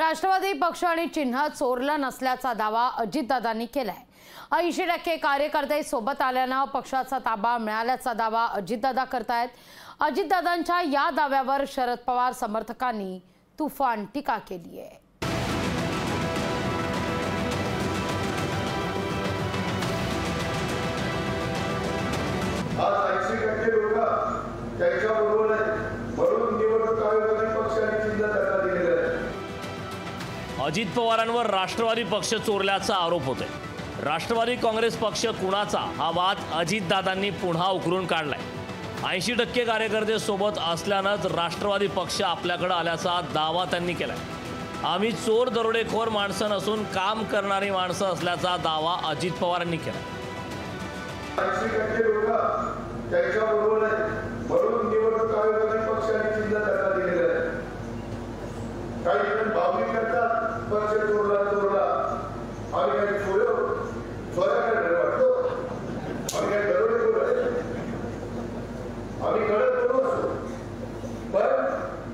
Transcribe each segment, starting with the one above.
राष्ट्रवादी पक्ष आणि चिन्ह चोरलं नसल्याचा दावा अजितदादांनी केलाय। 80% कार्यकर्ते सोबत आल्यानं पक्षाचा ताबा मिळाल्याचा दावा अजितदादा करतायत। अजितदादांच्या या दाव्यावर शरद पवार समर्थकांनी तुफान टीका केली आहे। आज 80% लोक त्याच्याबरोबर म्हणून निवडणूक आयोगाने पक्षाने चिन्ह त्यांना दिलेलं आहे। अजित पवारांवर राष्ट्रवादी पक्ष चोरल्याचा आरोप होतोय। राष्ट्रवादी काँग्रेस पक्ष कुणाचा हा वाद अजितदादांनी पुन्हा उकरून काढलाय। 80% कार्यकर्ते सोबत असल्यानंच राष्ट्रवादी पक्ष आपल्याकडे आल्याचा दावा त्यांनी केलाय। आम्ही चोर दरोडेखोर माणसं नसून काम करणारी माणसं असल्याचा दावा अजित पवारांनी केलाय। 80% लोक त्याच्याबरोबर म्हणून निवडणूक आयोगाने पक्षाने चिन्ह त्यांना दिलेलं आहे। काही जण भावनिक करतात, पक्ष चोरला आणि काही चोऱ्याकडे वाटतो आणि काही दरोडेखोर आहे। आम्ही कडक करू असतो, पण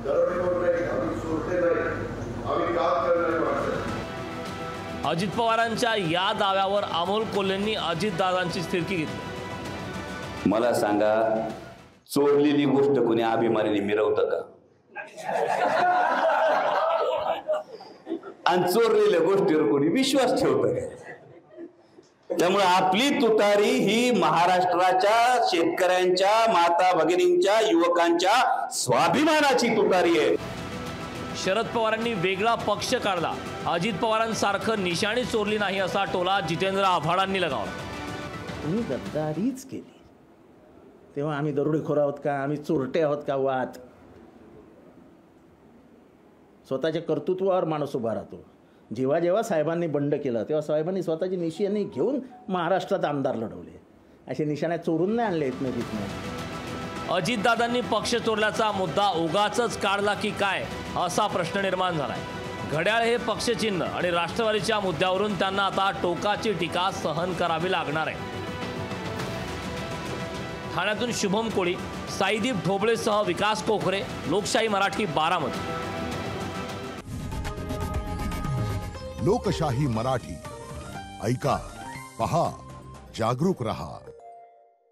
दरोडेखोर नाही, आम्ही चोरते नाही, आम्ही काम करणारी माणसं। अजित पवारांच्या या दाव्यावर अमोल कोल्हेंनी अजितदादांची स्थिरकी घेतली। मला सांगा, चोरलेली गोष्ट कोणी अभिमानाने मिरवतं का? आणि चोरलेल्या गोष्टीवर कोणी विश्वास ठेवतं का? त्यामुळे आपली तुतारी ही महाराष्ट्राच्या शेतकऱ्यांच्या, माता भगिनींच्या, युवकांच्या स्वाभिमानाची तुतारी आहे। शरद पवारांनी वेगळा पक्ष काढला, अजित पवारांसारखं निशाणी चोरली नाही असा टोला जितेंद्र आव्हाडांनी लगावला। तुम्ही गद्दारीच केली तेव्हा आम्ही दरोडेखोर आहोत का, आम्ही चोरटे आहोत का? वाद स्वतःच्या कर्तृत्वावर माणूस उभा राहतो। जेव्हा जेव्हा साहेबांनी बंड केलं तेव्हा साहेबांनी स्वतःची निशाणी घेऊन महाराष्ट्रात आमदार लढवले। असे निशाण्या चोरून नाही आणले एकमेकीतनं। अजितदादांनी पक्ष चोरल्याचा मुद्दा उगाचच काढला की काय असा प्रश्न निर्माण झालाय। घड्याळ हे पक्षचिन्ह आणि राष्ट्रवादीच्या मुद्द्यावरून त्यांना आता टोकाची टीका सहन करावी लागणार आहे। ठाण्यातून शुभम कोळी, साईदीप ढोबळेसह विकास कोखरे, लोकशाही मराठी, बारामती। लोकशाही मराठी, ऐका, पहा, जागरूक रहा।